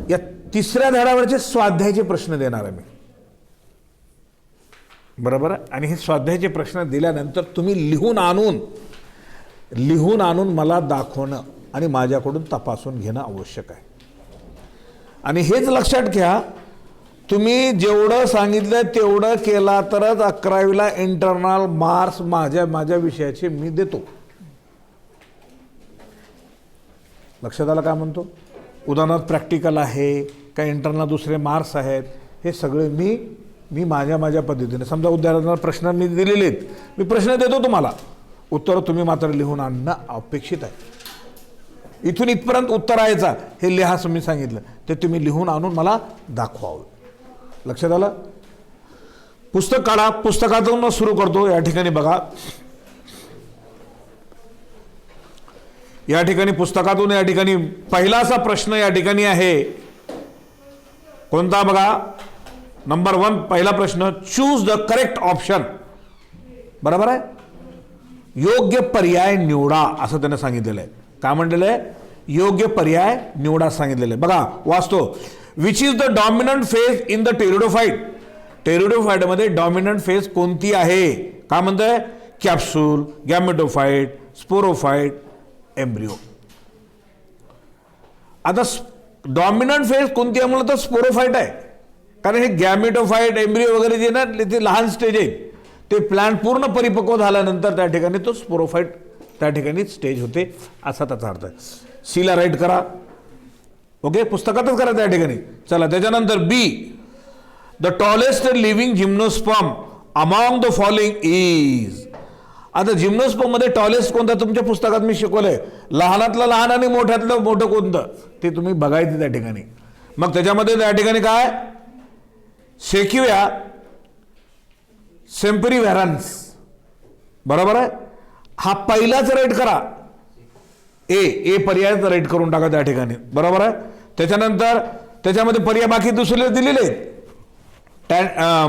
या तिसऱ्या धड्यावरचे स्वाध्यायाचे प्रश्न देणार आहे मी, बरोबर आहे. आणि हे स्वाध्यायाचे प्रश्न दिल्यानंतर तुम्ही लिहून आणून मला दाखवणं आणि माझ्याकडून तपासून घेणं आवश्यक आहे. आणि हेच लक्षात घ्या, तुम्ही जेवढं सांगितलं तेवढं केला तरच 11वीला इंटरनल मार्क्स माझ्या विषयाचे मी देतो. लक्षात आलं काय म्हणतो. उदाहरणार्थ प्रॅक्टिकल आहे का इंटरनल दुसरे मार्क्स आहेत, हे सगळे मी माझ्या पद्धतीने, समजा उदाहरणार्थ प्रश्न मी दिलेले आहेत, मी प्रश्न देतो तुम्हाला, उत्तर तुम्ही मात्र लिहून आणणं अपेक्षित आहे. इथून इथपर्यंत उत्तर यायचा हे लिहा असं मी सांगितलं, ते तुम्ही लिहून आणून मला दाखवावं. लक्षात आलं. पुस्तक काढा, पुस्तकातून सुरू करतो. या ठिकाणी बघा, या ठिकाणी पुस्तकातून या ठिकाणी पहिलाचा प्रश्न या ठिकाणी आहे कोणता बघा. नंबर 1 पहिला प्रश्न, चूज द करेक्ट ऑप्शन. बरोबर आहे, योग्य पर्याय निवडा असं त्याने सांगितलेलं आहे. काय म्हणलेलं आहे, योग्य पर्याय निवडा सांगितलेलं आहे. बघा वाचतो. Which is the dominant phase in the pteridophyte. टेरिडोफाइटमध्ये डॉमिनंट फेज कोणती आहे. काय म्हणतंय, कॅप्सूल, गॅमेटोफाइट, स्पोरोफाइट, एम्ब्रिओ. आता डॉमिनंट फेज कोणती आहे म्हणलं तर स्पोरोफाइट आहे, कारण हे गॅमेटोफाइट, एम्ब्रिओ वगैरे जे ना ते लहान स्टेज आहेत, ते प्लांट पूर्ण परिपक्व झाल्यानंतर त्या ठिकाणी तो स्पोरोफाइट त्या ठिकाणी स्टेज होते असा त्याचा अर्थ आहे. सीला राईट करा. ओके, पुस्तकातच करा त्या ठिकाणी. चला त्याच्यानंतर B, the tallest living gymnosperm among the following is. आता जिम्नोस्पर्म मध्ये टॉलेस्ट कोणता तुमच्या पुस्तकात मी शिकवलंय, लहानातलं लहान आणि मोठ्यातलं मोठं कोणतं ते तुम्ही बघायचं त्या ठिकाणी. मग त्याच्यामध्ये त्या ठिकाणी काय, सेक्युया सेम्पेरिव्हेरन्स. बरोबर आहे, हा पहिलाच राईट करा. ए पर्यायच राईट करून टाका त्या ठिकाणी. बरोबर आहे. त्याच्यानंतर त्याच्यामध्ये पर्याय बाकी दुसरे दिलेले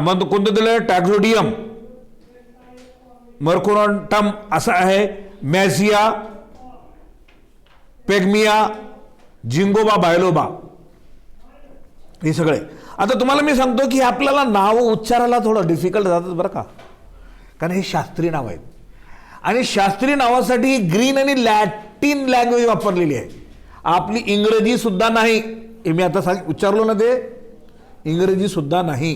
मग कोणतं दिलं, टॅक्झोडियम, मर्कोरंटम असं आहे, मॅझिया, पेग्मिया, जिंगोबा, बायलोबा, हे सगळे. आता तुम्हाला मी सांगतो की आपल्याला नाव उच्चारायला थोडं डिफिकल्ट जातात बरं का, कारण हे शास्त्रीय नाव आहेत आणि शास्त्रीय नावासाठी ग्रीन आणि लॅटिन लँग्वेज वापरलेली आहे. आपली इंग्रजी सुद्धा नाही. हे मी आता उच्चारलो ना, ते इंग्रजी सुद्धा नाही.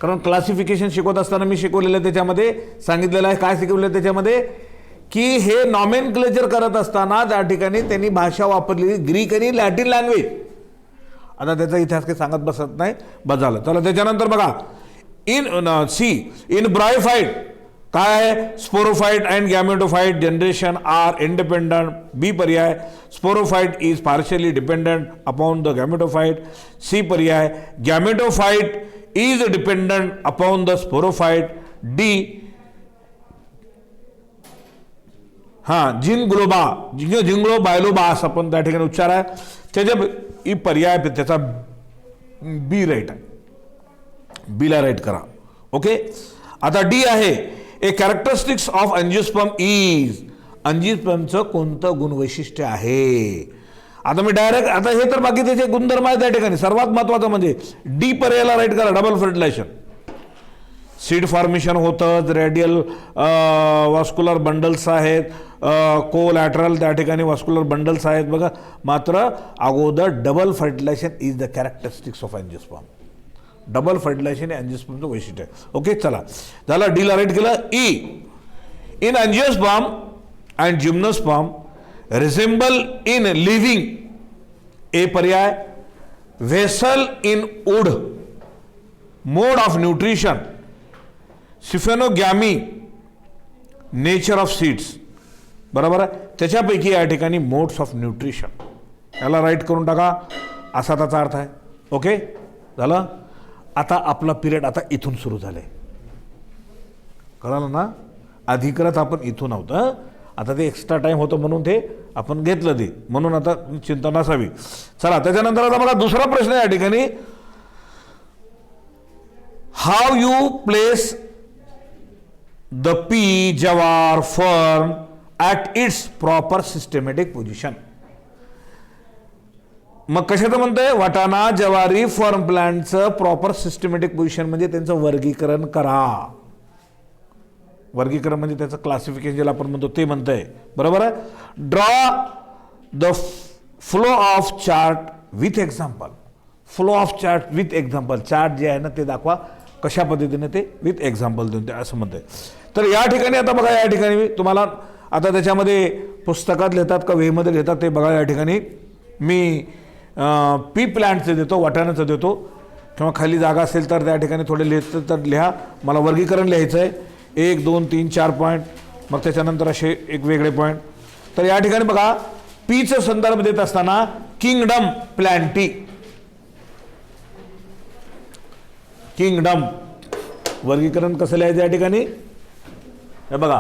कारण क्लासिफिकेशन शिकवत असताना मी शिकवलेलं आहे, त्याच्यामध्ये सांगितलेलं आहे. काय शिकवलेलं त्याच्यामध्ये की हे नॉमेनक्लेचर करत असताना त्या ठिकाणी त्यांनी भाषा वापरलेली ग्रीक आणि लॅटिन लँग्वेज. आता त्याचा इतिहास काही सांगत बसत नाही, बस झालं. चला त्याच्यानंतर बघा, इन ब्रायोफाइट काय आहे, sporophyte and gametophyte generation are independent. B पर्याय, sporophyte is partially dependent upon the gametophyte. C पर्याय, gametophyte is dependent upon the sporophyte. D ginkgo biloba असं पण त्या ठिकाणी उच्चार आहे. त्याच्या पर्याय त्याचा बी राईट आहे, बीला राईट करा. ओके. आता डी आहे, ए कॅरेक्टरिस्टिक्स ऑफ अँजिओस्पर्म इज. अँजिओस्पर्मचं कोणतं गुणवैशिष्ट्य आहे. आता मी डायरेक्ट, आता हे तर बाकी त्याचे गुणधर्म आहे त्या ठिकाणी. सर्वात महत्वाचं म्हणजे डी पर्यायला राईट करा, डबल फर्टिलायझेशन. सीड फॉर्मेशन होतं, रेडियल वॉस्क्युलर बंडल्स आहेत, कोलॅटरल त्या ठिकाणी वॉस्क्युलर बंडल्स आहेत बघा. मात्र अगोदर double fertilization is the characteristics of angiosperm. Double fertilization हे अँजिओस्पर्मचं वैशिष्ट्य आहे. ओके, चला झालं. डीला राईट केलं. E, in angiosperm and gymnosperm resemble in living. A पर्याय, vessel in wood, mode of nutrition, siphonogamy, nature of seeds. बरोबर आहे. त्याच्यापैकी या ठिकाणी मोड्स ऑफ न्यूट्रिशन, याला राईट करून टाका असा त्याचा अर्थ आहे. ओके झालं. आता आपला पिरियड आता इथून सुरू झाले, कळालं ना. अधिकृत आपण इथून होतं, आता ते एक्स्ट्रा टाइम होतं म्हणून ते आपण घेतलं, ते म्हणून आता चिंता नसावी. चला त्याच्यानंतर आता बघा दुसरा प्रश्न या ठिकाणी, how you place the pea jowar fern at its proper systematic position. मग कशाचं म्हणतंय, वाटाणा ज्वारी फॉर्म प्लांटचं प्रॉपर सिस्टमॅटिक पोझिशन म्हणजे त्यांचं वर्गीकरण करा. वर्गीकरण म्हणजे त्याचं क्लासिफिकेशन ज्याला आपण म्हणतो ते म्हणतंय. बरोबर आहे. Draw the flow of chart with example. Flow of chart with example. Chart जे आहे ना ते दाखवा कशा पद्धतीने ते विथ एक्झाम्पल देऊन ते असं म्हणतंय. तर या ठिकाणी आता बघा, या ठिकाणी तुम्हाला आता त्याच्यामध्ये पुस्तकात लिहितात का वेमध्ये लिहितात ते बघा. या ठिकाणी मी पी प्लांटचं देतो, वाटाण्याचं देतो, किंवा खाली जागा असेल तर त्या ठिकाणी थोडे लिहितं तर लिहा. मला वर्गीकरण लिहायचं आहे. 1 2 3 4 पॉईंट, मग त्याच्यानंतर असे एक वेगळे पॉईंट. तर या ठिकाणी बघा, पीचं संदर्भ देत असताना किंगडम प्लॅन्टी. किंगडम वर्गीकरण कसं लिहायचं या ठिकाणी हे बघा.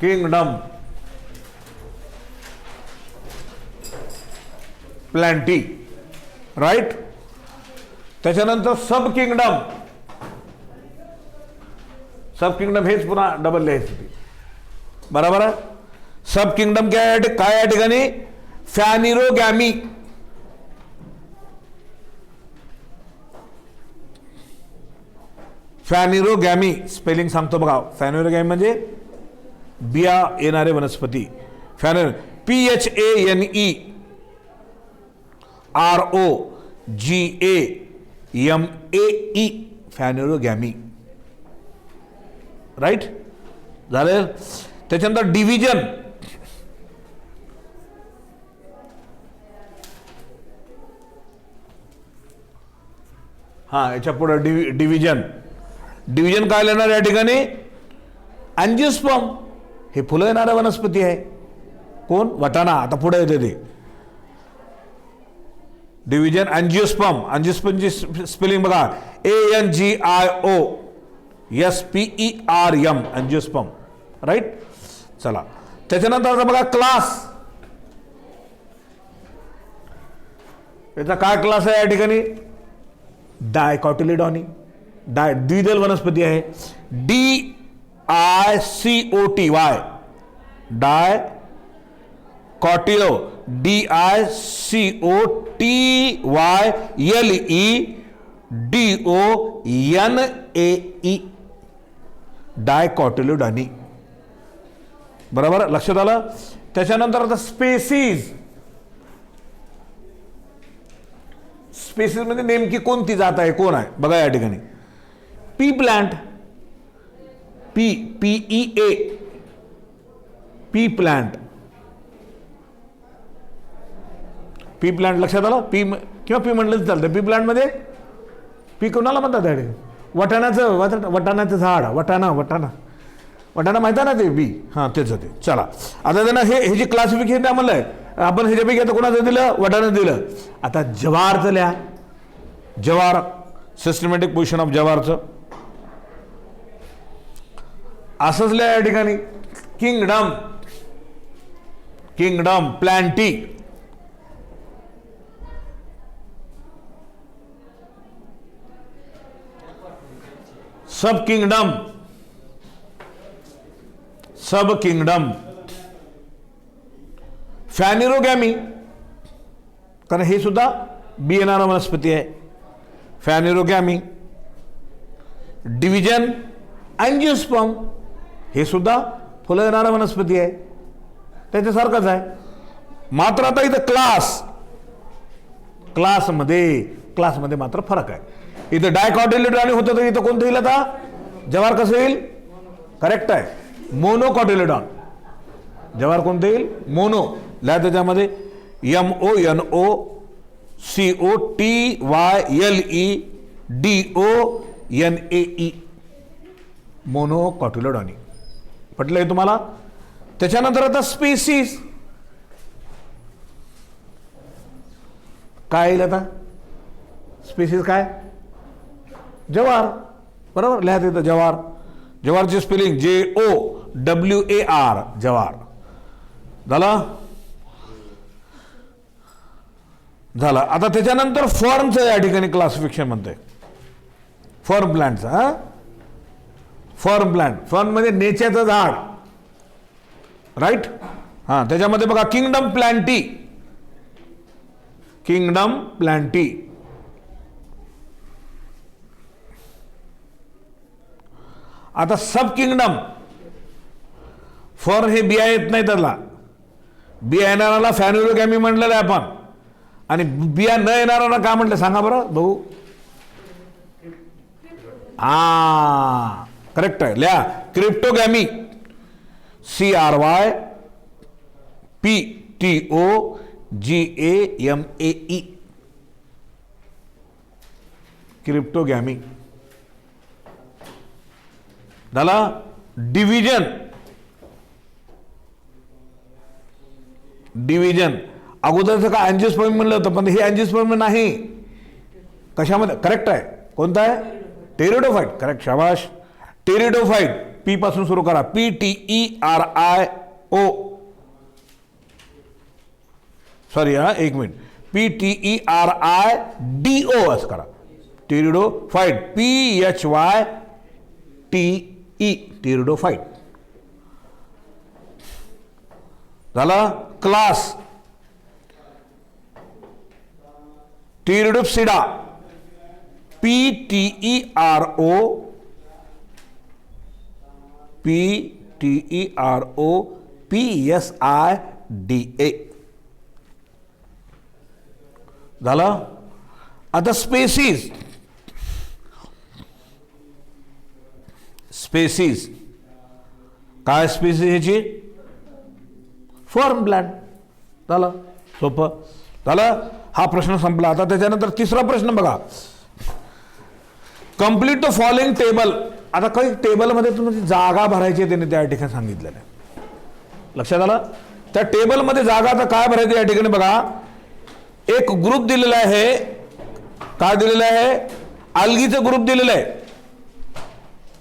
Kingdom Plantae, right. त्याच्यानंतर सब किंगडम. सब किंगडम हेच पुन्हा डबल लिहायचं. बरोबर आहे. सब किंगडम काय या ठिकाणी, फॅनिरोगॅमी. फॅनिरोगॅमी स्पेलिंग सांगतो बघा. फॅनिरोगॅमी म्हणजे बिया येणारे वनस्पती. PHANEROGAME, phanerogamae, right. झालं. त्याच्यानंतर डिव्हिजन. हा, याच्या पुढे डिव्हिजन. डिव्हिजन काय येणार या ठिकाणी, अँजिओस्पर्म. हे फुलं येणारा वनस्पती आहे. कोण, वाटाणा. आता पुढे येते ते डिव्हिजन अँजिओस्पर्म. अँजिओस्पर्मची स्पेलिंग बघा, ANGIOSPERM, अँजिओस्पर्म, राईट. चला, त्याच्यानंतर आता बघा क्लास. याचा काय क्लास आहे या ठिकाणी, डायकॉटिलिडॉनी. द्विदल वनस्पती आहे. DICOTY, डायकॉटिलो, DICOTYLEDONAE, डायकॉटिलिडॉनी. बरोबर, लक्षात आलं. त्याच्यानंतर आता स्पेसीज. स्पेसीज म्हणजे नेमकी कोणती जात आहे, कोण आहे बघा या ठिकाणी. P plant, PEA, P plant. P plant लक्षात आलं. पी किंवा पी म्हटलं चालतं. पी प्लांट मध्ये पी कोणाला म्हणतात, वाटाण्याचं झाड. वाटाणा माहिती आहे ना ते बी. हां, तेच ते. चला, आता त्यांना हे जे क्लासिफिकेशन द्या म्हणलंय आपण, ह्याच्यापैकी आता कोणाचं दिलं, वाटाणं दिलं. आता जवारचं लिहा. जवार, सिस्टमॅटिक पोझिशन ऑफ जवारचं असंच लिहा या ठिकाणी. Kingdom plenty. सब किंगडम, फॅनिरोगॅमी, कारण हे सुद्धा बी येणारा वनस्पती आहे. फॅनिरोगॅमी. डिव्हिजन अँजिओस्पर्म, हे सुद्धा फुलं येणारा वनस्पती आहे, त्याच्यासारखंच आहे. मात्र आता इथं क्लासमध्ये मात्र फरक आहे. इथं डायकॉटिलिडॉनी होतं तर इथं कोणतं येईल आता, जवार कसं येईल, करेक्ट आहे, मोनोकॉटिलिडॉन. जवार कोणतं येईल, मोनो. लिहा त्याच्यामध्ये MONOCOTYLEDONAE, मोनोकॉटिलिडॉनी. पटलंय तुम्हाला. त्याच्यानंतर आता स्पेसीज काय येईल आता, स्पेसीज काय, जवार. बरोबर, लिहा तिथं जवार. जवारची स्पेलिंग JOWAR, जवार. झालं. आता त्याच्यानंतर फॉर्मचं या ठिकाणी क्लासिफिकेशन म्हणतंय. फॉर्म प्लांटचं. हा, फॉर्म प्लांट. फॉर्म म्हणजे नेच्याचं झाड, राईट. हां, त्याच्यामध्ये बघा किंगडम प्लॅन्टी, किंगडम प्लॅन्टी. आता सब किंगडम, फॉर हे बिया येत नाही त्याला, बिया येणाऱ्याला फॅन्युरोगॅमी म्हटलेलं आहे आपण, आणि बिया न येणाऱ्यांना काय म्हटलं सांगा बरं भाऊ. हा करेक्ट आहे, लिहा क्रिप्टोगॅमी, CRYPTOGAMAE, क्रिप्टोगॅमी. झाला. डिव्हिजन, डिव्हिजन अगोदरचं का अँजिओस्पर्म म्हणलं होतं, पण हे अँजिओस्पर्म नाही. कशामध्ये करेक्ट आहे, कोणता आहे, टेरिडोफाइट. करेक्ट, शाबाश. टेरिडोफाइट, पी पासून सुरू करा, PTERIO, सॉरी हा एक मिनिट, PTERIDO असं करा, टेरिडोफाइट, PHYTE, टेरिडोफाइट. झाला. Class Pteropsida, PTEROPSIDA. झाला. आता स्पेसीज, स्पेसीज काय, स्पेसीज ह्याची फॉर्म प्लांट. झालं, सोपं झालं. हा प्रश्न संपला. आता त्याच्यानंतर तिसरा प्रश्न बघा, कंप्लीट द फॉलोइंग टेबल. आता काही टेबलमध्ये तुम्ही जागा भरायची त्यांनी त्या ठिकाणी सांगितलेलं आहे, लक्षात आलं. त्या टेबलमध्ये जागा आता काय भरायची या ठिकाणी बघा. एक ग्रुप दिलेला आहे, काय दिलेलं आहे, अल्गीचं ग्रुप दिलेलं आहे,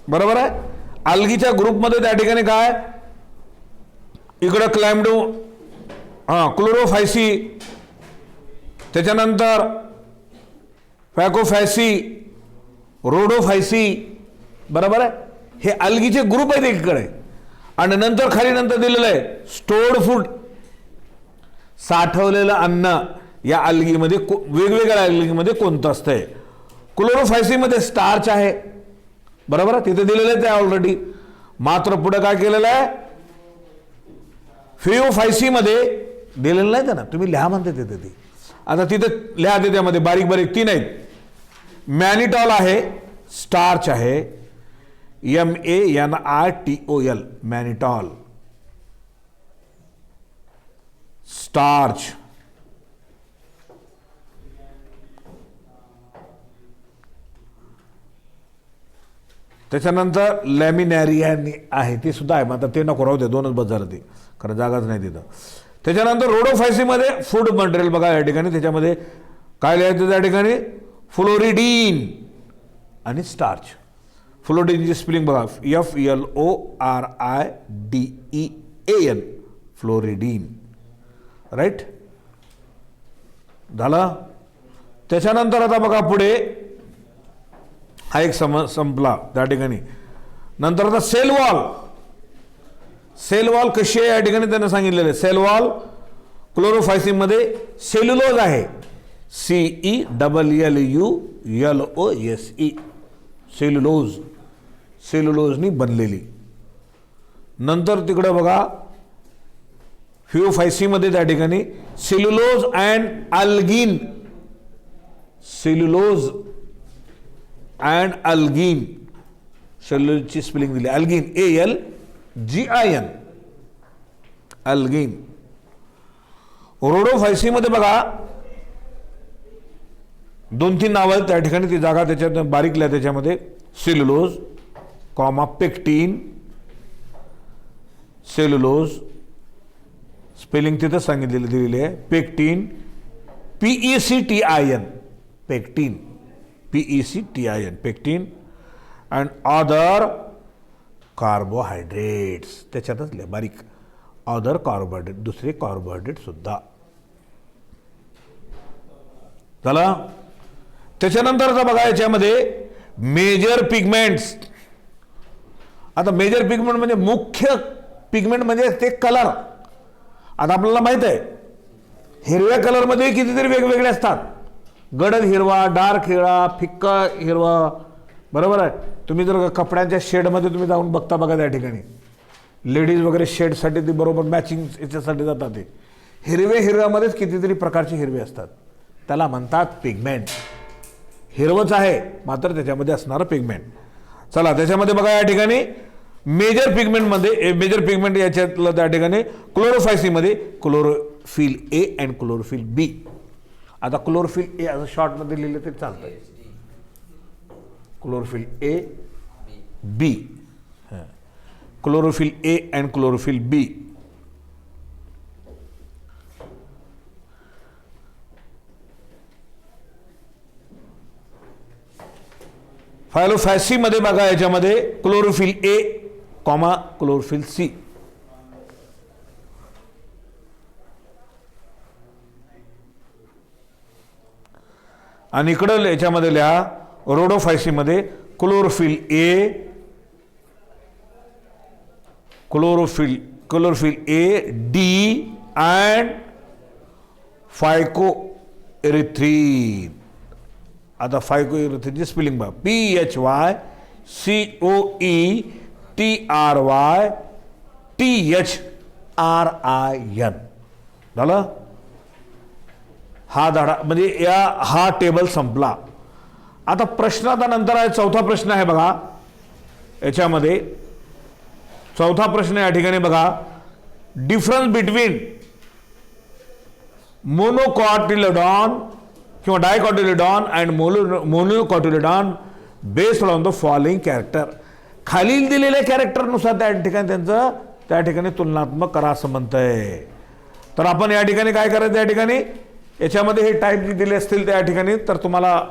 बरोबर आहे. अल्गीच्या ग्रुपमध्ये त्या ठिकाणी काय, इकडं क्लॅम्डो, क्लोरोफायसी, त्याच्यानंतर फॅकोफॅसी, रोडोफायसी, बरोबर आहे. हे अल्गीचे ग्रुप आहेत एकीकडे, आणि नंतर खाली नंतर दिलेलं आहे स्टोर्ड फूड, साठवलेलं अन्न. या अल्गीमध्ये वेगवेगळ्या अल्गीमध्ये कोणतं असतंय. क्लोरोफायसीमध्ये स्टार्च आहे, बरोबर आहे, तिथे दिलेलं आहे ते ऑलरेडी. मात्र पुढे काय केलेलं आहे, फिओफायसीमध्ये दिलेलं नाही ना, तुम्ही लिहा म्हणते तिथे ते. आता तिथे लिहा, त्यामध्ये बारीक बारीक तीन आहेत. मॅनिटॉल आहे, स्टार्च आहे, MANITOL, मॅनिटॉल, स्टार्च. त्याच्यानंतर लॅमिनॅरियानी आहे, ते सुद्धा आहे, मात्र ते नको राहू दे, दोनच बस झालं ते, कारण जागाच नाही तिथं. त्याच्यानंतर रोडोफायसीमध्ये फूड मटेरियल बघा या ठिकाणी, त्याच्यामध्ये काय लिहायचं त्या ठिकाणी, फ्लोरिडीन आणि स्टार्च. फ्लोरिडीनची स्पेलिंग बघा, FLORIDEAN, फ्लोरिडीन, राईट. झाला. त्याच्यानंतर आता बघा पुढे हा एक संपला त्या ठिकाणी. नंतर आता सेल वॉल, सेल वॉल कशी आहे या ठिकाणी त्यांना सांगितलेलं आहे. सेल वॉल क्लोरोफायसीमध्ये सेल्युलोज आहे, CELLULOSE, सेल्युलोज, सेल्युलोजनी बनलेली. नंतर तिकडे बघा फिओफायसीमध्ये त्या ठिकाणी cellulose and algin, cellulose and algin, सेल्युलोजची स्पेलिंग दिली अल्गिन, ALGIN, अल्गिन. रोडोफायसीमध्ये बघा दोन तीन नावं आहेत त्या ठिकाणी, ती जागा त्याच्यात बारीक लिहा. त्याच्यामध्ये cellulose comma pectin, cellulose spelling तिथं सांगितलेली दिलेली आहे, pectin, PECTIN, pectin, PECTIN, pectin, and other carbohydrates. त्याच्यातच लिहा बारीक, अदर कार्बोहायड्रेट, दुसरे कार्बोहायड्रेट सुद्धा. झाला. त्याच्यानंतर आता बघा याच्यामध्ये मेजर पिगमेंट्स. आता मेजर पिगमेंट म्हणजे मुख्य पिगमेंट म्हणजे ते कलर. आता आपल्याला माहित आहे हिरव्या कलरमध्ये कितीतरी वेगवेगळे असतात. गडद हिरवा, डार्क हिरवा, फिक्का हिरवा, बरोबर आहे. तुम्ही जर कपड्यांच्या शेडमध्ये तुम्ही जाऊन बघता बघा त्या ठिकाणी लेडीज वगैरे शेडसाठी ती बरोबर मॅचिंग याच्यासाठी जातात. ते हिरव्यामध्येच कितीतरी प्रकारचे हिरवे असतात. त्याला म्हणतात पिगमेंट. हिरवच आहे मात्र त्याच्यामध्ये असणारं पिगमेंट. चला त्याच्यामध्ये बघा या ठिकाणी मेजर पिगमेंट याच्यातलं त्या ठिकाणी क्लोरोफायसीमध्ये chlorophyll A and chlorophyll B. आता क्लोरोफिल ए असं शॉर्टमध्ये लिहिलं तरी चालतंय. Chlorophyll A B, chlorophyll A and chlorophyll B. फायलोफॅसीमध्ये बघा याच्यामध्ये chlorophyll A comma chlorophyll C. आणि इकडं याच्यामध्ये लिहा रोडोफायसीमध्ये chlorophyll A, chlorophyll A D and phycoerythrin. आता फायको एरिथ्रीनची स्पेलिंग बघा PHYCOETRYTHRIN. झालं. हा धडा म्हणजे हा टेबल संपला. आता प्रश्न आता नंतर आहे. चौथा प्रश्न आहे बघा याच्यामध्ये. चौथा प्रश्न या ठिकाणी बघा डिफरन्स बिटवीन मोनोकॉटिलेडॉन किंवा dicotyledon and monocotyledon based on the following character. खालील दिलेल्या कॅरेक्टरनुसार त्या ठिकाणी त्यांचं त्या ठिकाणी तुलनात्मक करा असं म्हणतंय. तर आपण या ठिकाणी काय करायचं या ठिकाणी याच्यामध्ये हे टाईप दिले असतील त्या ठिकाणी तर तुम्हाला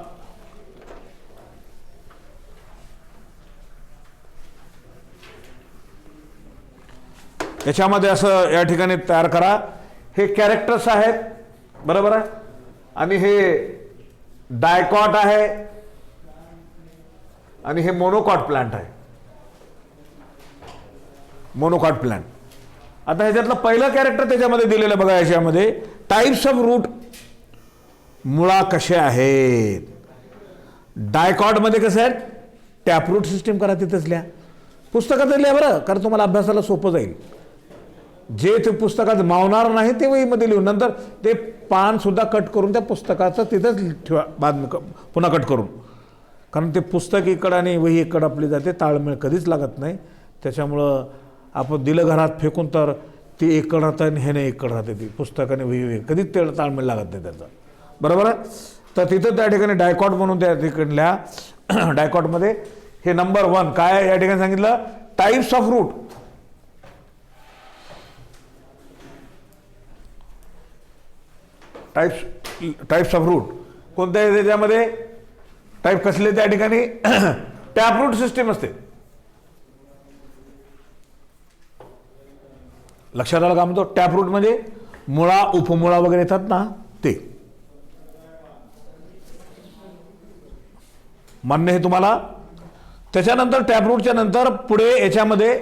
याच्यामध्ये असं या ठिकाणी तयार करा. हे कॅरेक्टर्स आहेत बरोबर आहे आणि हे डायकॉट आहे आणि हे मोनोकॉट प्लांट आहे. Monocot plant. आता ह्याच्यातलं पहिलं कॅरेक्टर त्याच्यामध्ये दिलेलं बघा याच्यामध्ये टाइप्स ऑफ रूट. मुळा कशा आहेत. डायकॉटमध्ये कसं आहे टॅपरूट सिस्टीम करा तिथंच लिहा. पुस्तकात लिहा बरं कारण तुम्हाला अभ्यासाला सोपं जाईल. जे ते पुस्तकात मावणार नाही ते वहीमध्ये लिहून नंतर ते पान सुद्धा कट करून त्या पुस्तकाचं तिथंच ठेवा बाद पुन्हा कट करून. कारण ते पुस्तक इकडं आणि वही इकडं आपली जाते ताळमेळ कधीच लागत नाही. त्याच्यामुळं आपण दिलं घरात फेकून तर ते इकडं राहतं आणि हे नाही इकडं राहते. ती पुस्तकाने वही कधीच ते ताळमेळ लागत नाही त्याचा बरोबर आहे. तर तिथं त्या ठिकाणी डायकॉट म्हणून त्या ठिकाणी लिहा. डायकॉटमध्ये हे नंबर 1 काय या ठिकाणी सांगितलं types of root. Types of root कोणत्या आहे त्याच्यामध्ये टाईप कसले त्या ठिकाणी टॅपरूट सिस्टीम असते. लक्षात आलं का म्हणतो. टॅपरूट म्हणजे मुळा उपमुळा वगैरे येतात ना ते. मान्य हे तुम्हाला. त्याच्यानंतर टॅपरूटच्या नंतर पुढे याच्यामध्ये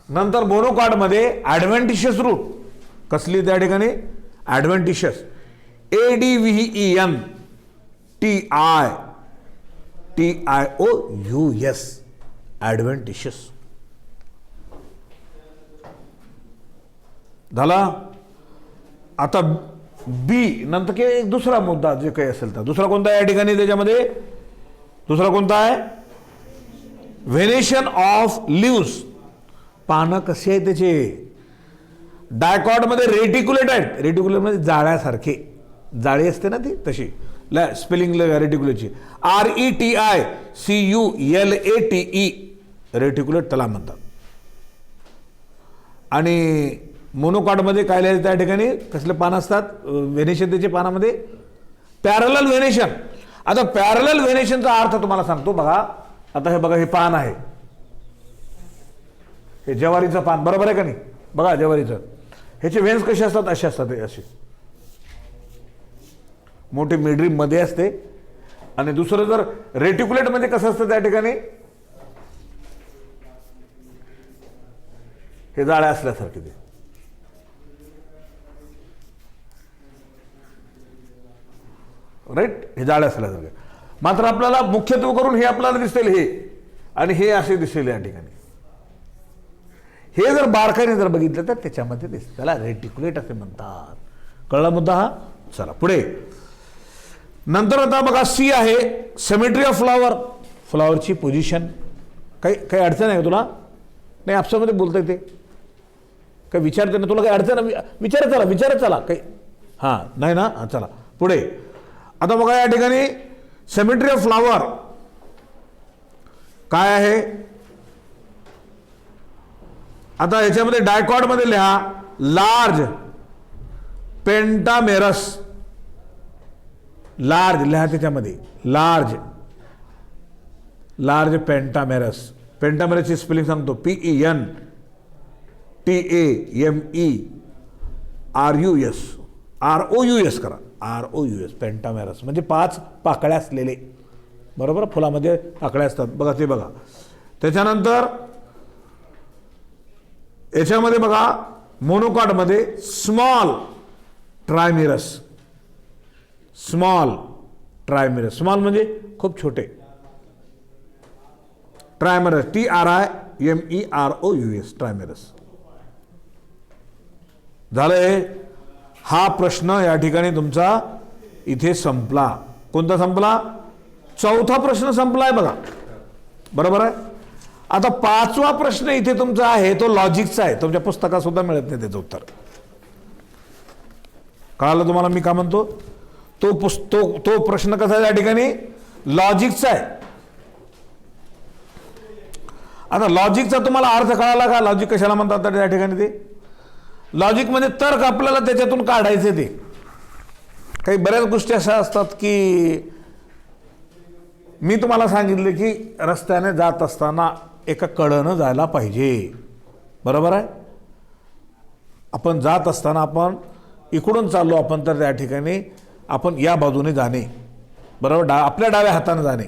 नंतर मोनोकॉटमध्ये ॲडव्हेंटिशियस रूट कसली त्या ठिकाणी ॲडव्हेंटिशियस ADVENTIOUS ॲडव्हेंटिशियस. झाला. आता बी नंतर की एक दुसरा मुद्दा जे काही असेल तर दुसरा कोणता आहे या ठिकाणी त्याच्यामध्ये दुसरा कोणता आहे व्हेनेशन ऑफ लिव्स. पानं कशी आहे त्याचे. डायकॉटमध्ये रेटिक्युलेट आहेत. रेटिक्युलेट म्हणजे जाळ्यासारखे जाळी असते ना ती तशी स्पेलिंग रेटिक्युलेटची RETICULATE रेटिक्युलेट त्याला म्हणतात. आणि मोनोकॉटमध्ये काय लिहायचं त्या ठिकाणी कसले पान असतात व्हेनेशन त्याचे पानामध्ये पॅरलल व्हेनेशन. आता पॅरलल व्हेनेशनचा अर्थ तुम्हाला सांगतो बघा. आता हे बघा हे पान आहे हे ज्वारीचं पान बरोबर आहे का नाही. बघा ज्वारीचं ह्याचे व्हेन्स कसे असतात असे असतात हे असे मोठे मिडरीम मध्ये असते. आणि दुसरं जर रेटिक्युलेट मध्ये कसं असतं त्या ठिकाणी हे जाळ्या असल्यासारखे ते राईट, हे जाळे असल्यासारखे. मात्र आपल्याला मुख्यत्व करून हे आपल्याला दिसेल हे, आणि हे असे दिसेल या ठिकाणी. हे जर बारकाईने जर बघितलं तर त्याच्यामध्ये दिसतं, त्याला रेटिक्युलेट असे म्हणतात. कळला मुद्दा हा? चला पुढे. नंतर आता बघा सी आहे सिमेट्री ऑफ फ्लॉवर. फ्लॉवरची पोझिशन. काही अडचण आहे का तुला? नाही, आपसामध्ये बोलता येते. काही विचारते ना तुला? काही अडचण विचारत चला काही. हां, नाही ना? हां, चला पुढे. आता बघा या ठिकाणी सिमेट्री ऑफ फ्लॉवर काय आहे. आता ह्याच्यामध्ये डायकॉटमध्ये लिहा लार्ज पेंटामेरस. लार्ज लिहा त्याच्यामध्ये, लार्ज पेंटामेरस. पेंटामेरसची स्पेलिंग सांगतो, PENTAMERUS करा, ROUS. पेंटामेरस म्हणजे 5 पाकळ्या असलेले, बरोबर. फुलामध्ये पाकळ्या असतात बघा, ते बघा. त्याच्यानंतर याच्यामध्ये बघा मोनोकॉटमध्ये स्मॉल ट्रायमेरस. स्मॉल म्हणजे खूप छोटे. ट्रायमेरस, TRIMEROUS, ट्रायमेरस. झालंय. हा प्रश्न या ठिकाणी तुमचा इथे संपला. कोणता संपला? चौथा प्रश्न संपलाय बघा, बरोबर आहे. आता 5वा प्रश्न इथे तुमचा आहे, तो लॉजिकचा आहे. तुमच्या पुस्तकात सुद्धा मिळत नाही त्याचं उत्तर. कळालं तुम्हाला मी का म्हणतो? तो प्रश्न कसा आहे या ठिकाणी? लॉजिकचा आहे. आता लॉजिकचा तुम्हाला अर्थ कळाला का? लॉजिक कशाला म्हणतात त्या ठिकाणी? ते लॉजिक म्हणजे तर्क आपल्याला त्याच्यातून काढायचे. ते काही बऱ्याच गोष्टी अशा असतात की मी तुम्हाला सांगितले की रस्त्याने जात असताना एका कडेनं जायला पाहिजे, बरोबर आहे. आपण जात असताना आपण इकडून चाललो आपण, तर त्या ठिकाणी आपण या बाजूने जाणे, बरोबर. आपल्या डाव्या हाताने जाणे.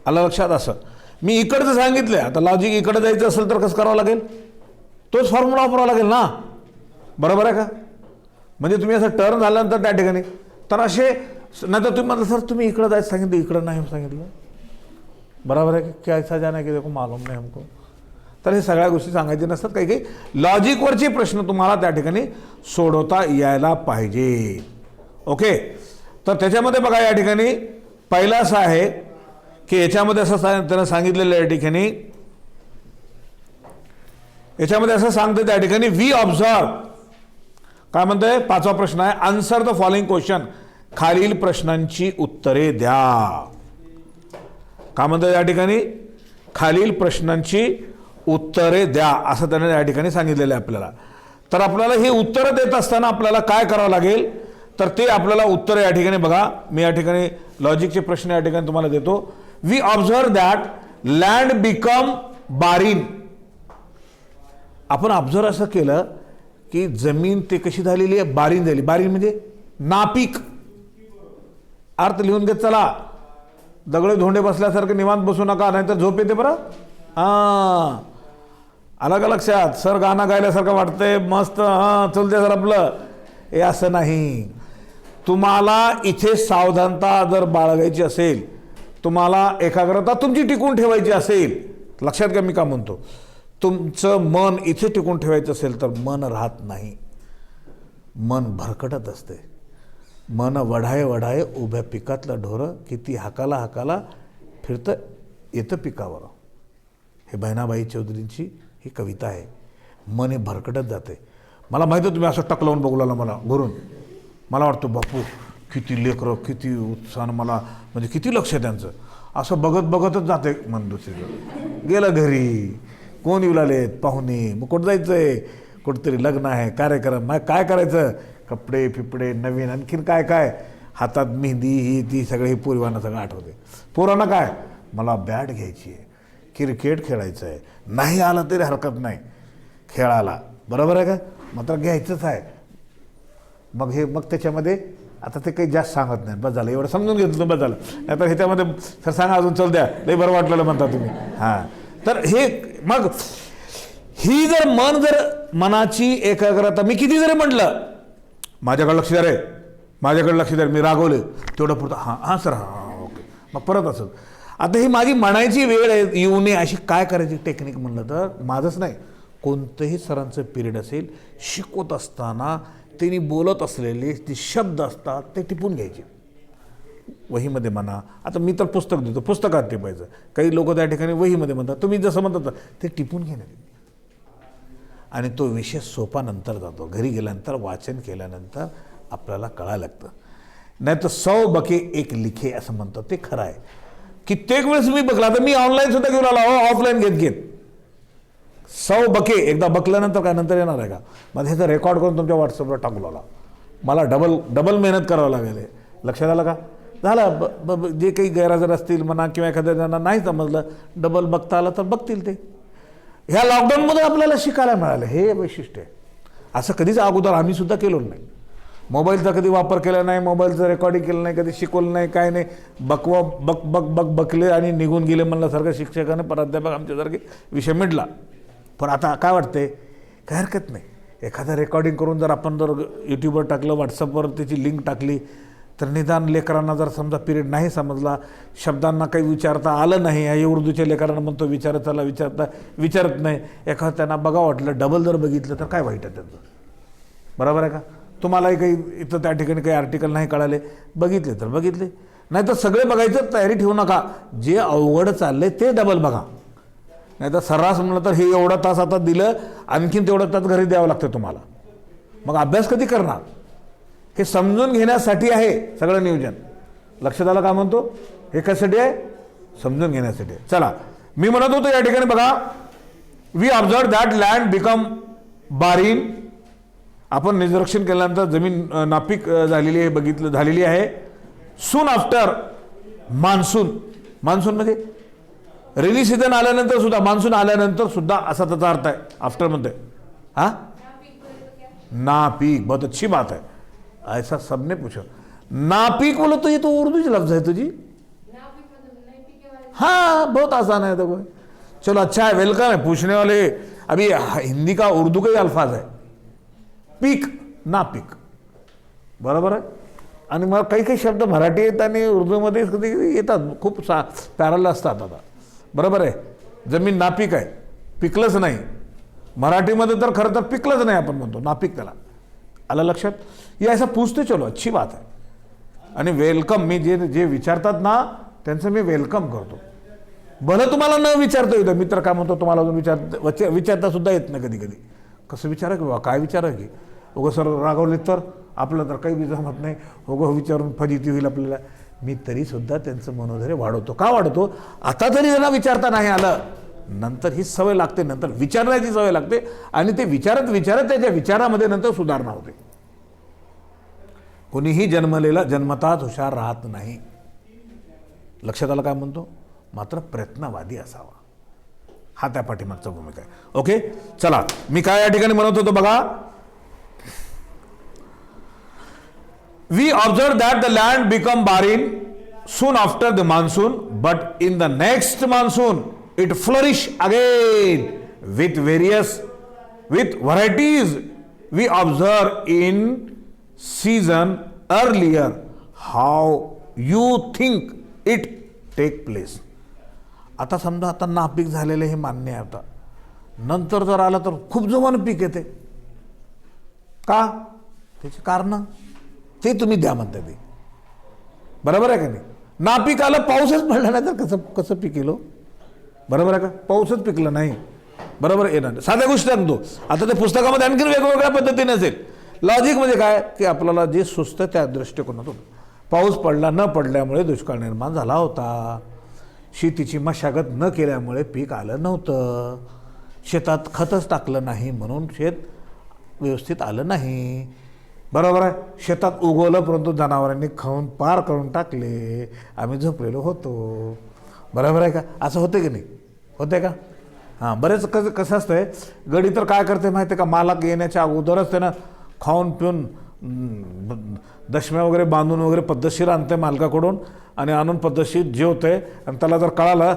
आलं लक्षात? असं मी इकडचं सांगितलं. आता लॉजिक इकडे जायचं असेल तर कसं करावं लागेल? तोच फॉर्म्युला वापरावा लागेल ना, बरोबर आहे का? म्हणजे तुम्ही असं टर्न झाल्यानंतर त्या ठिकाणी तर असे नाही तर तुम्ही म्हटलं सर तुम्ही इकडं जायचं सांगितलं, इकडं नाही सांगितलं, बरोबर आहे की क्या ऐसा जाना की देखो मालूम नाही हमको. तर हे सगळ्या गोष्टी सांगायच्या नसतात. काही काही लॉजिकवरचे प्रश्न तुम्हाला त्या ठिकाणी सोडवता यायला पाहिजे. ओके. तर त्याच्यामध्ये बघा या ठिकाणी पहिला असा आहे की याच्यामध्ये असं त्यानं सांगितलेलं या ठिकाणी, याच्यामध्ये असं सांगतं त्या ठिकाणी वी ऑब्झर्व. काय म्हणतंय? 5वा प्रश्न आहे आन्सर द फॉलोइंग क्वेश्चन. खालील प्रश्नांची उत्तरे द्या. काय म्हणतं या ठिकाणी? खालील प्रश्नांची उत्तरे द्या असं त्याने या ठिकाणी सांगितलेलं आहे आपल्याला. तर आपल्याला हे उत्तरं देत असताना आपल्याला काय करावं लागेल? तर ते आपल्याला उत्तर या ठिकाणी बघा. मी या ठिकाणी लॉजिकचे प्रश्न या ठिकाणी तुम्हाला देतो. We observe that land become barren. आपण ऑब्झर्व असं केलं की जमीन ते कशी झालेली आहे? बारीन झाली. बारीन म्हणजे नापीक. अर्थ लिहून घेत चला. दगडे धोंडे बसल्यासारखं निवांत बसू नका, नाहीतर झोप येते बरं. हां, आलं का लक्षात? सर गाणं गायल्यासारखं वाटतंय मस्त, हां चलते सर आपलं. हे असं नाही. तुम्हाला इथे सावधानता जर बाळगायची असेल, तुम्हाला एकाग्रता तुमची टिकून ठेवायची असेल, लक्षात घ्या मी का म्हणतो. तुमचं मन इथे टिकून ठेवायचं असेल तर मन राहत नाही, मन भरकटत असते. मन वढाय वढाय उभ्या पिकातलं ढोरं, किती हाकाला हाकाला फिरतं येतं पिकावर. हे बहिणाबाई चौधरींची ही कविता आहे. मन हे भरकटत जाते. मला माहिती आहे तुम्ही असं टक लावून बघू लागला मला घरून. मला वाटतं बापू किती लेकरं, किती उत्साह, मला म्हणजे किती लक्ष आहे त्यांचं. असं बघत बघतच जाते मन दुसरीकडे. गेलं घरी, कोण येऊ लागलेत पाहुणे, मग कुठं जायचं आहे? कुठंतरी लग्न आहे, कार्यक्रम, मग काय करायचं? कपडे फिपडे नवीन, आणखीन काय काय, हातात मेहंदी, ही ती सगळी पोरीवांना सगळं आठवते. पोरांना काय, मला बॅट घ्यायची आहे, क्रिकेट खेळायचं आहे, नाही आलं तरी हरकत नाही खेळायला, बरोबर आहे का? मात्र घ्यायचंच आहे. मग त्याच्यामध्ये आता ते काही जास्त सांगत नाही. बस झालं, एवढं समजून घेतलं बस झालं. नाही तर ह्याच्यामध्ये सर सांगा अजून चल द्या, लई बरं वाटलेलं म्हणता तुम्ही. हां, तर हे मग ही जर मन जर मनाची एकाग्रता, मी किती जरी म्हटलं माझ्याकडे लक्ष द्या रे, माझ्याकडे लक्ष द्या, मी रागवले तेवढं पुरतं, हां सर, हां ओके, मग परत असं. आता ही माझी म्हणायची वेळ आहे येऊ नये अशी काय करायची टेक्निक म्हणलं तर माझंच नाही, कोणतंही सरांचं पिरियड असेल, शिकवत असताना त्यांनी बोलत असलेले जे शब्द असतात ते टिपून घ्यायचे वहीमध्ये म्हणा. आता मी तर पुस्तक देतो, पुस्तकात टिपायचं. काही लोक त्या ठिकाणी वहीमध्ये म्हणतात, तुम्ही जसं म्हणतात ते टिपून घेणार. आणि तो विषय सोपा नंतर जातो, घरी गेल्यानंतर वाचन केल्यानंतर आपल्याला कळायला लागतं. नाही तर 100 बके एक लिखे असं म्हणतात, ते खरं आहे. कित्येक वेळेस मी बघला, तर मी ऑनलाईन सुद्धा घेऊन आला हो, ऑफलाईन घेत 100 बके एकदा बघल्यानंतर काय नंतर येणार आहे का? मग ह्याचं रेकॉर्ड करून तुमच्या व्हॉट्सअपवर टाकू लागला. मला डबल मेहनत करावं लागेल. लक्षात आलं का? झालं. जे काही गैरहजर असतील म्हणा किंवा एखाद्या जणांना नाही समजलं, डबल बघता आलं तर बघतील ते. ह्या लॉकडाऊनमध्ये आपल्याला शिकायला मिळालं, हे वैशिष्ट्य आहे. असं कधीच अगोदर आम्ही सुद्धा केलं नाही. मोबाईलचा कधी वापर केला नाही, मोबाईलचं रेकॉर्डिंग केलं नाही, कधी शिकवलं नाही, काय नाही. बकले आणि निघून गेले म्हणल्यासारखं शिक्षकाने, प्राध्यापक आमच्यासारखे विषय मिटला. पण आता काय वाटते, काय हरकत नाही, एखादं रेकॉर्डिंग करून जर आपण जर यूट्यूबवर टाकलं, व्हॉट्सअपवर त्याची लिंक टाकली, तर निदान लेकरांना जर समजा पिरियड नाही समजला, शब्दांना काही विचारता आलं नाही, हे उर्दूच्या लेकरांना म्हणतो विचारताला विचारत नाही, एखादं त्यांना बघा वाटलं, डबल जर बघितलं तर काय वाईट आहे त्यांचं. बरोबर आहे का? तुम्हालाही काही इथं त्या ठिकाणी काही आर्टिकल नाही कळाले, बघितले तर बघितले, नाही तर सगळे बघायचं तयारी ठेवू नका. जे अवघड चालले ते डबल बघा. नाही तर सर्रास म्हणलं तर हे एवढा तास आता दिलं, आणखीन तेवढं तास घरी द्यावं लागतं तुम्हाला. मग अभ्यास कधी करणार? हे समजून घेण्यासाठी आहे सगळं नियोजन. लक्षात आलं का म्हणतो? हे कशासाठी आहे? समजून घेण्यासाठी. चला, मी म्हणत होतो या ठिकाणी बघा, we observe that land become barren. आपण निरीक्षण केल्यानंतर जमीन नापीक झालेली आहे, बघितलं झालेली आहे. Soon after monsoon. मान्सून म्हणजे रेनी सीझन आल्यानंतर सुद्धा, मान्सून आल्यानंतर सुद्धा असा त्याचा अर्थ आहे आफ्टर मध्ये. हाँ, नापीक. बहुत अच्छी बात है, ऐसा सबने पूछा. नापीक बोलो तो ये तो उर्दू की लफ्ज है तुझी. हाँ, बहुत आसान है तो कोई. चलो अच्छा है, वेलकम है पूछने वाले. अभी हिंदी का उर्दू का ही अल्फाज है पीक, नापीक. बरोबर आहे. आणि मग काही काही शब्द मराठी येतात आणि उर्दूमध्ये कधी येतात, खूप पॅरल असतात. आता बरोबर आहे, जमीन नापीक आहे, पिकलंच नाही. मराठीमध्ये तर खरं तर पिकलंच नाही आपण म्हणतो, नापीक त्याला. आलं लक्षात? ये ऐसा पूछते चलो, अच्छी बात है. आणि वेलकम, मी जे विचारतात ना त्यांचं मी वेलकम करतो. भलं तुम्हाला न विचारता येतं, मी तर काय म्हणतो तुम्हाला अजून विचारता सुद्धा येत नाही कधी कधी. कसं विचारा की बाबा, काय विचारा की उगं सर रागवले तर आपलं तर काही जमत नाही, उगं विचारून फजिती होईल आपल्याला. मी तरीसुद्धा त्यांचं मनोधैर्य वाढवतो. का वाढवतो? आता तरी त्यांना विचारता नाही आलं, नंतर ही सवय लागते, नंतर विचारण्याची सवय लागते आणि ते विचारत त्याच्या विचारामध्ये नंतर सुधारणा होते. कोणीही जन्मलेला जन्मताच हुशार राहत नाही. लक्षात आलं काय म्हणतो? मात्र प्रयत्नवादी असावा, हा त्या पाठीमागचा भूमिका आहे. ओके, चला, मी काय या ठिकाणी म्हणत होतो बघा. We observe that the land become barren soon after the monsoon, but in the next monsoon it flourish again with varieties we observe in season earlier. How you think it take place? आता समजा आता नापीक झालेले हे मान्य आहे. आता नंतर जर आलं तर खूप जोमानं पीक येते. का? त्याची कारण ते तुम्ही द्या म्हणता ते. बरोबर आहे का नाही? नापीक आलं, पाऊसच पडला नाही तर कसं पीक येलो? बरोबर आहे का? पाऊसच पिकलं नाही, बरोबर येणार. साध्या गोष्टी सांगतो. आता त्या पुस्तकामध्ये आणखी वेगवेगळ्या पद्धतीने असेल. लॉजिक म्हणजे काय की आपल्याला जे सुचतं त्या दृष्टिकोनातून. पाऊस पडला, न पडल्यामुळे दुष्काळ निर्माण झाला होता. शेतीची मशागत न केल्यामुळे पीक आलं नव्हतं. शेतात खतच टाकलं नाही म्हणून शेत व्यवस्थित आलं नाही. बरोबर आहे. शेतात उगवलं परंतु जनावरांनी खाऊन पार करून टाकले, आम्ही झोपलेलो होतो. बरोबर आहे का? असं होते की नाही? होते का? हां, बरेच कसं असतंय, गडी तर काय करते माहिती आहे का, मालक येण्याच्या अगोदरच त्यानं खाऊन पिऊन दशम्या वगैरे बांधून वगैरे पद्धतशीर आणते मालकाकडून आणि आणून पद्धतशीर जेवते. आणि त्याला जर कळालं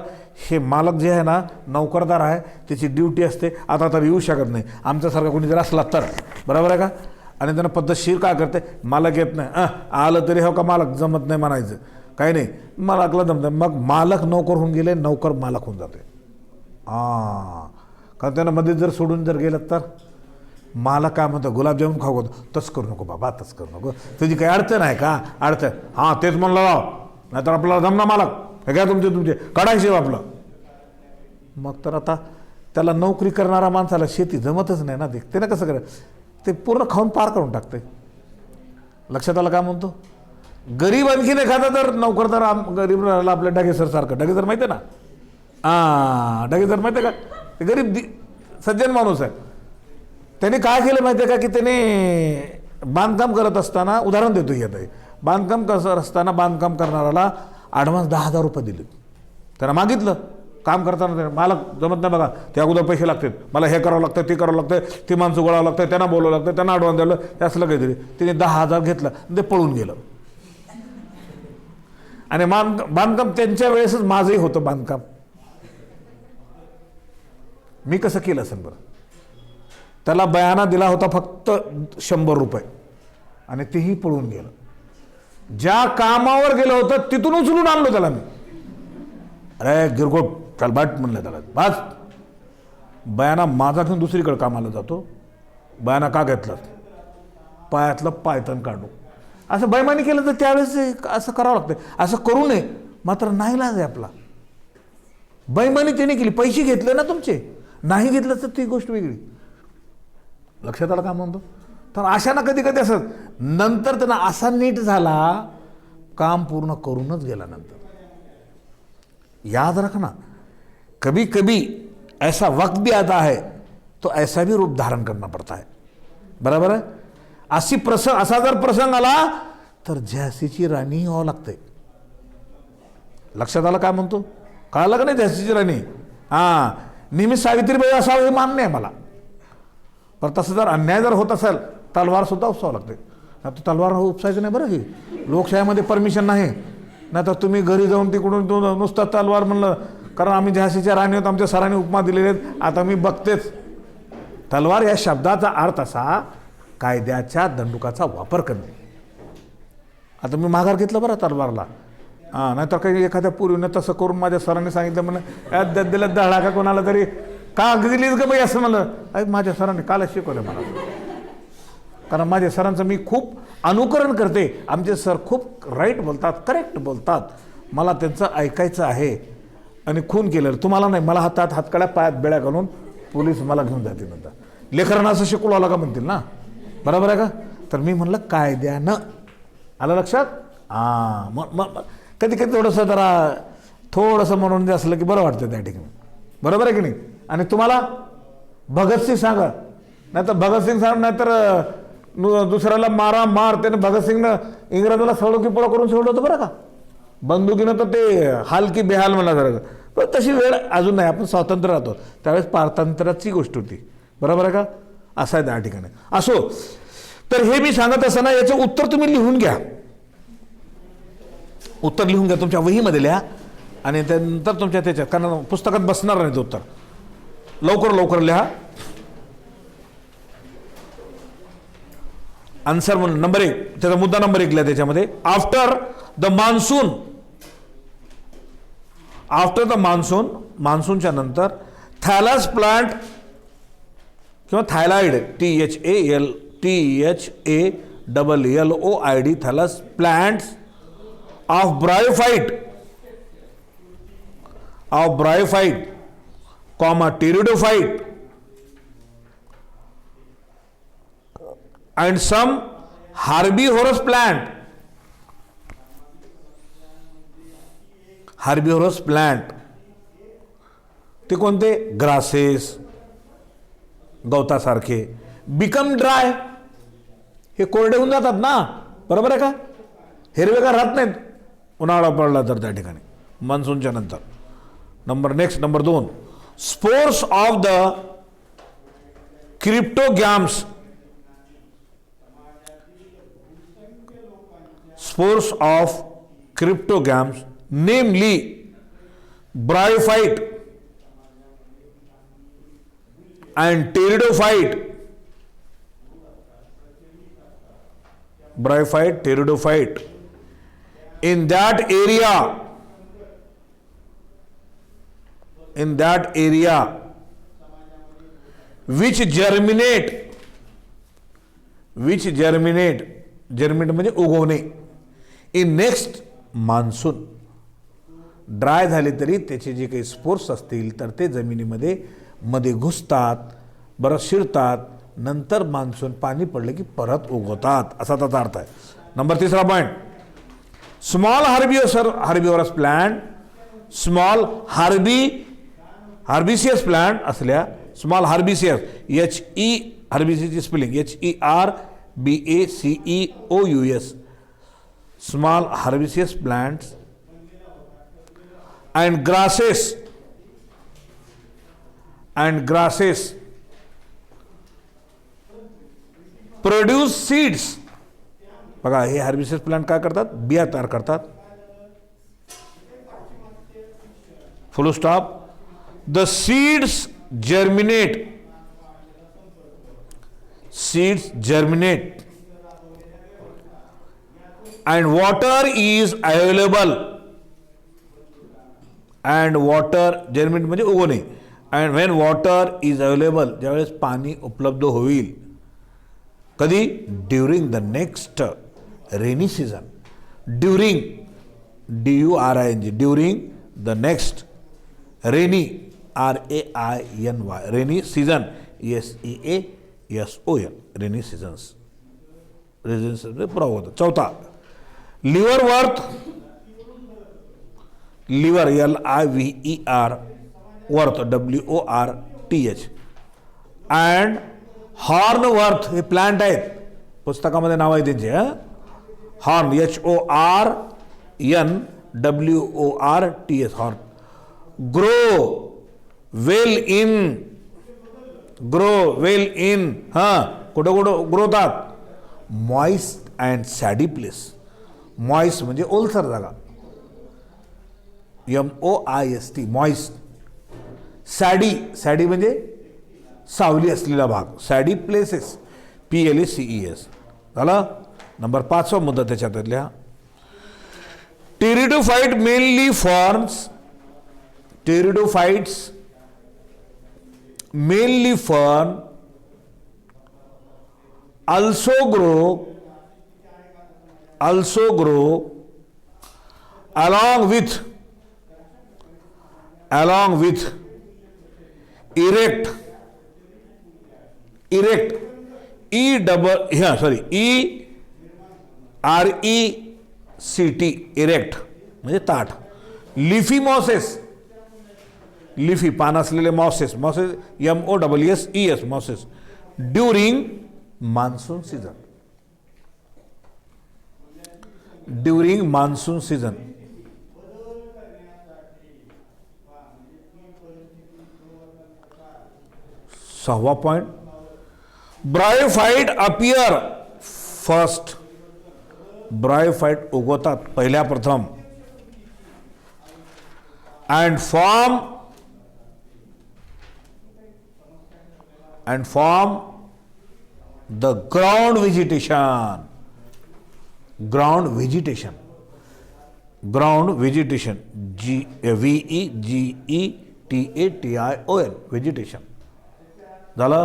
हे मालक जे आहे ना नोकरदार आहे, त्याची ड्युटी असते, आता तर येऊ शकत नाही, आमच्यासारखा कोणी जर असला तर. बरोबर आहे का? आणि त्यांना पद्धतशीर काय करते, मालक येत नाही, आलं तरी हो का मालक जमत नाही म्हणायचं, काही नाही, मालकला जमतं. मग मालक नोकर होऊन गेले, नोकर मालक होऊन जाते. कारण त्यांना मध्ये जर सोडून जर गेलं तर मालक काय म्हणतो, गुलाबजामुन खाऊ, तसं करू नको बाबा, तसं करू नको, तुझी काही अडचण आहे का, अडचण, हां तेच म्हणलं राव, नाहीतर आपल्याला जमना मालक, हे काय तुमचे काढायचे आपलं. मग तर आता त्याला नोकरी करणारा माणसाला शेती जमतच नाही ना, ते ना कसं करेल, ते पूर्ण खाऊन पार करून टाकते. लक्षात आलं काय म्हणतो. गरीब आणखीन एखादा तर नोकरदार गरीब राहिला आपल्या डागेसर सारखं, डागेसर माहिती आहे ना, डागेसर माहिती आहे का, ते गरीब सज्जन माणूस आहे. त्याने काय केलं माहिती आहे का, की त्याने बांधकाम करत असताना, उदाहरण देतो ही आता, बांधकाम करत असताना बांधकाम करणाऱ्याला ॲडव्हान्स 10,000 रुपये दिले. त्याला मागितलं काम करताना, मालक जमत नाही बघा, त्या अगोदर पैसे लागतात, मला हे करावं लागतं, ते करावं लागतं, ती माणसं गोळावं लागतं, त्यांना बोलावं लागतं, त्यांना ॲडव्हान्स द्यावं, ते असलं काहीतरी. तिने 10,000 घेतलं, ते पळून गेलं. आणि बांधकाम त्यांच्या वेळेसच माझंही होतं बांधकाम. मी कसं केलं असेल बरं. त्याला बयाना दिला होता फक्त 100 रुपये आणि तेही पळून गेलं. ज्या कामावर गेलं होतं तिथून उचलून आणलो त्याला मी. अरे गिरगोट चल बाट म्हणलं त्याला, बस बयाना माझा घेऊन दुसरीकडे कामाला जातो. बयाना का घेतला, पायातलं पायतन काढू. असं बैमानी केलं तर त्यावेळेस असं करावं लागतं. असं करू नये, मात्र नाईलाज आहे आपला. बैमानी त्याने केली, पैसे घेतले ना तुमचे, नाही घेतलं तर ती गोष्ट वेगळी. लक्षात आलं का म्हणतो. तर अशा ना कधी कधी असं नंतर त्यांना असा नीट झाला, काम पूर्ण करूनच गेला. नंतर याद रखना, कभी कभी ऐसा वक्त भी आता है तो ऐसा भी रूप धारण करना पड़ता है. बराबर आहे. असा जर प्रसंग आला तर झाशीची राणी व्हावं लागते. लक्षात आलं काय म्हणतो, कळालं का नाही. झाशीची राणी नेहमी सावित्रीबाई असावं हे मान्य आहे मला, पण तसं जर अन्याय जर होत असेल तलवार सुद्धा उपसावं लागते. नाही तर तलवार उपसायचं नाही बरं. ही लोकशाहीमध्ये परमिशन नाही. नाही तर तुम्ही घरी जाऊन तिकडून नुसतं तलवार म्हणलं, कारण आम्ही झाशीच्या राणी होत, आमच्या सरांनी उपमा दिलेले आहेत. आता मी बघतेच, तलवार या शब्दाचा अर्थ असा कायद्याच्या दंडुकाचा वापर करणे. आता मी माघार घेतलं बरं तलवारला. नाहीतर काही एखाद्या पूर्वीनं तसं करून माझ्या सरांनी सांगितलं, म्हणलं दिला धडा का कोणाला तरी का गेलीच ग बाई असं म्हणलं. माझ्या सरांनी कालच शिकवलं मला, कारण माझ्या सरांचं मी खूप अनुकरण करते. आमचे सर खूप राईट बोलतात, करेक्ट बोलतात, मला त्यांचं ऐकायचं आहे. आणि खून केलं तुम्हाला नाही, मला हातात हातकड्या पायात बेड्या घालून पोलीस मला घेऊन जातील. नंतर लेकरांना असं शिकवलं का म्हणतील ना, बरोबर आहे का. तर मी म्हणलं कायद्यानं, आलं लक्षात. कधी कधी थोडंसं म्हणून असलं की बरं वाटतं त्या ठिकाणी, बरोबर आहे की नाही. आणि तुम्हाला भगतसिंग सांगा, नाहीतर भगतसिंग सांग, नाहीतर दुसऱ्याला मार. त्याने भगतसिंगनं इंग्रजाला सळो की पोळं करून सोडलं होतं बरं का, बंदुकीनं. तर ते हाल की बेहाल म्हणला जरा. पण तशी वेळ अजून नाही, आपण स्वातंत्र्य राहतो. त्यावेळेस पारतंत्र्याची गोष्ट होती, बरोबर आहे का. असं आहे त्या ठिकाणी. असो, तर हे मी सांगत असताना याचं उत्तर तुम्ही लिहून घ्या. उत्तर लिहून घ्या, तुमच्या वहीमध्ये लिहा आणि त्यानंतर तुमच्या त्याच्यात, कारण पुस्तकात बसणार नाही ते उत्तर. लवकर लिहा. आन्सर म्हणून नंबर 1, त्याचा मुद्दा नंबर 1 लिहा त्याच्यामध्ये. आफ्टर द मान्सून, मान्सूनच्या नंतर थॅलस प्लांट किंवा thalloid, THALLOID, thallus plants of bryophyte, pteridophyte and some herbivorous plant, ते कोणते, ग्रासेस, गवतासारखे, बिकम ड्राय, हे कोरडे होऊन जातात ना, बरोबर आहे का. हिरवेगार राहत नाहीत उन्हाळा पडला तर त्या ठिकाणी मान्सूनच्या नंतर. Number 2, spores of the cryptogams, spores of cryptogams, namely bryophyte and pteridophyte, bryophyte, pteridophyte. In that area, which germinate म्हणजे उगवणे, in next monsoon. ड्राय झाले तरी त्याचे जे काही स्पोर्स असतील तर ते जमिनीमध्ये मध्ये घुसतात, बरं शिरतात, नंतर मान्सून पाणी पडलं की परत उगवतात, असा त्याचा अर्थ आहे. Number 3 point, small herbivorous plant, small herbaceous plant असल्या, स्मॉल हर्बिसियस हर्बिसियसची spelling HERBACEOUS, small herbaceous plants and grasses produce seeds. बघा हे हर्बिसियस प्लांट काय करतात, बिया तयार करतात. फुल stop. The seeds germinate and water is available. and water germinate म्हणजे उगवणे. and when water is available, ज्यावेळेस पाणी उपलब्ध होईल, कधी, during the next rainy season. during during the next rainy rainy season SEASON rainy seasons. पुरावा होता. 4, liver LIVER worth WORTH and hornwort हे प्लांट आहेत, पुस्तकामध्ये नाव आहे त्यांचे. Horn HORNWORTH horn. Grow well in कुठं ग्रो होतात, moist and sandy place. Moist म्हणजे ओलसर जागा, MOIST मॉइस्ट. सॅडी म्हणजे सावली असलेला भाग, सॅडी प्लेसेस PLACES. झालं. नंबर 5 मुद्दा त्याच्यातल्या, pteridophyte mainly fern also grow along with erect ERECT erect म्हणजे ताठ. लिफी पान असलेले mosses MOSSES mosses during monsoon season. 6 point, bryophyte appear first. Bryophyte उगवतात पहिल्या प्रथम. and form the ground vegetation. VEGETATION vegetation झालं.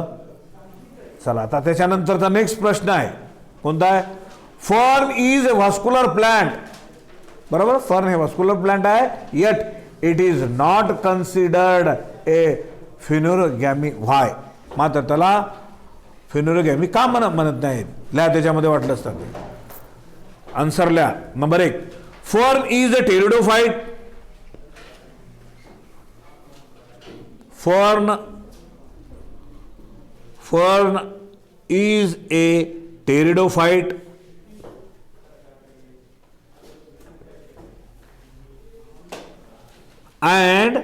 चला आता त्याच्यानंतरचा नेक्स्ट प्रश्न आहे, कोणता आहे, fern is a vascular plant. बरोबर, फर्न हे व्हास्क्युलर प्लांट आहे, yet it is not considered a phanerogamae. Why, मात्र त्याला फिनोरोगॅमी का म्हणत नाहीत, लिहा त्याच्यामध्ये वाटलं असतं ते. आन्सर लिहा. Number 1, fern is a pteridophyte. Fern is a pteridophyte. And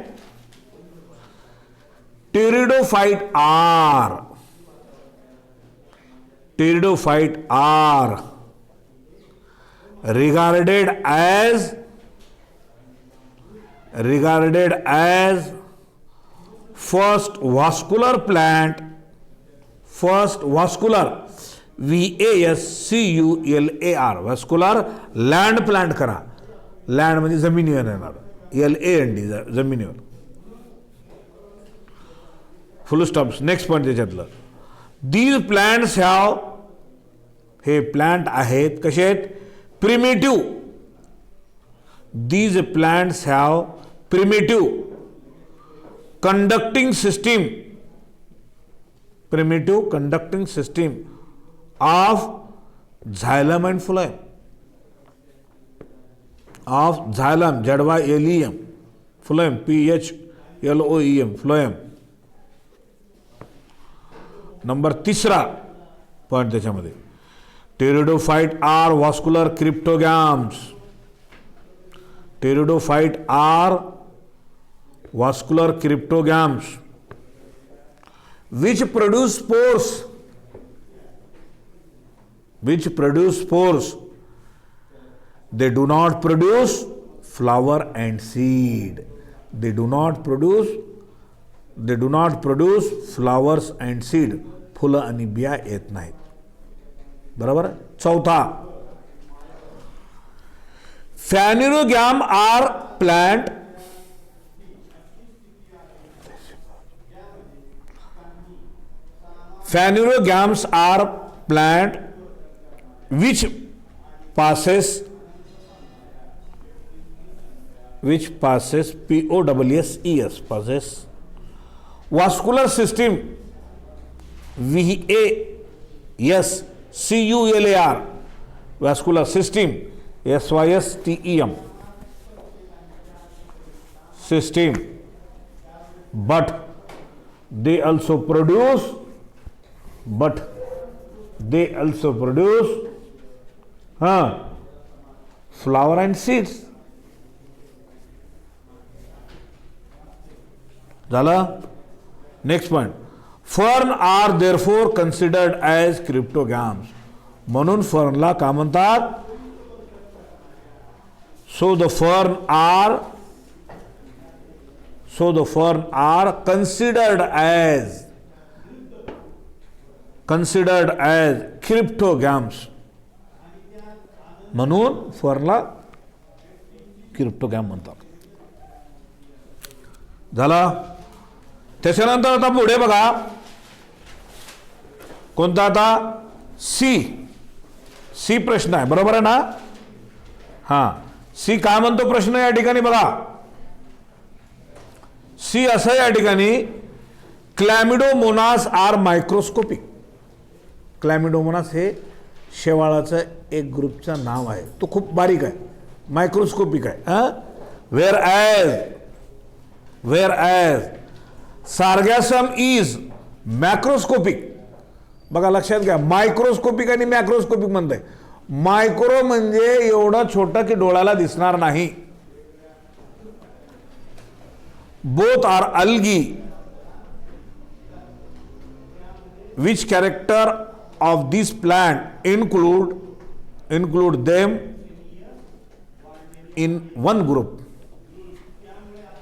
pteridophyte are regarded as first vascular VASCULAR vascular land plant करा. लँड म्हणजे जमिनीवर येणार, LAND जमिनीवर. फुल स्टॉप. नेक्स्ट पॉईंट त्याच्यातलं, दीज प्लांट्स हॅव, हे प्लांट आहेत कसे आहेत, primitive. These plants have primitive conducting system, primitive conducting system of xylem and phloem, of xylem, ZYLEM, phloem, PHLOEM, phloem. Number तिसरा पॉइंट त्याच्यामध्ये, pteridophyte are vascular cryptogams. Pteridophyte are vascular cryptogams which produce spores, they do not produce flower and seed. They do not produce flowers and seed. फुलं आणि बिया येत नाहीत. बरोबर. चौथा, Phanerogames are plant Phanerogames are plant which passes POSSES passes vascular system VASCULAR vascular system SYSTEM system, but they also produce flower and seeds. झालं. Next point, fern are therefore considered as cryptogams. म्हणून फर्नला का म्हणतात, so the fern are considered as cryptogams. म्हणून फर्नला क्रिप्टोगॅम म्हणतात. झाला. त्याच्यानंतर आता पुढे बघा, कोणता आता, सी प्रश्न आहे. बरोबर आहे ना. हां, सी काय म्हणतो प्रश्न या ठिकाणी बघा. सी असं या ठिकाणी, क्लॅमिडोमोनास आर मायक्रोस्कोपिक. क्लॅमिडोमोनास हे शेवाळाचं एक ग्रुपचं नाव आहे. तो खूप बारीक आहे, मायक्रोस्कोपिक आहे. Whereas sargassum is macroscopic. बघा लक्षात घ्या, मायक्रोस्कोपिक आणि मॅक्रोस्कोपिक म्हणताय. मायक्रो म्हणजे एवढं छोटं की डोळ्याला दिसणार नाही. Both are algae which character of this plant include them in one group.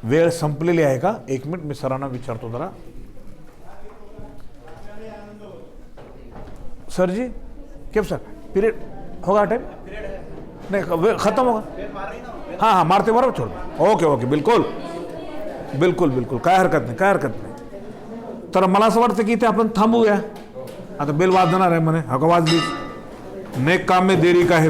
वेळ संपलेली आहे का? एक मिनिट मी सरांना विचारतो जरा. सर जी, क्या सर पीरियड होगा टाइम? नहीं, खत्म होगा. हाँ मारते बरोबर छोड़. ओके बिलकुल काय हरकत नाही. तर मला असं वाटतं की इथे आपण थांबूया. आता बेल वाजणार आहे म्हणे. हा का वाजली. नेक काम में देरी का है.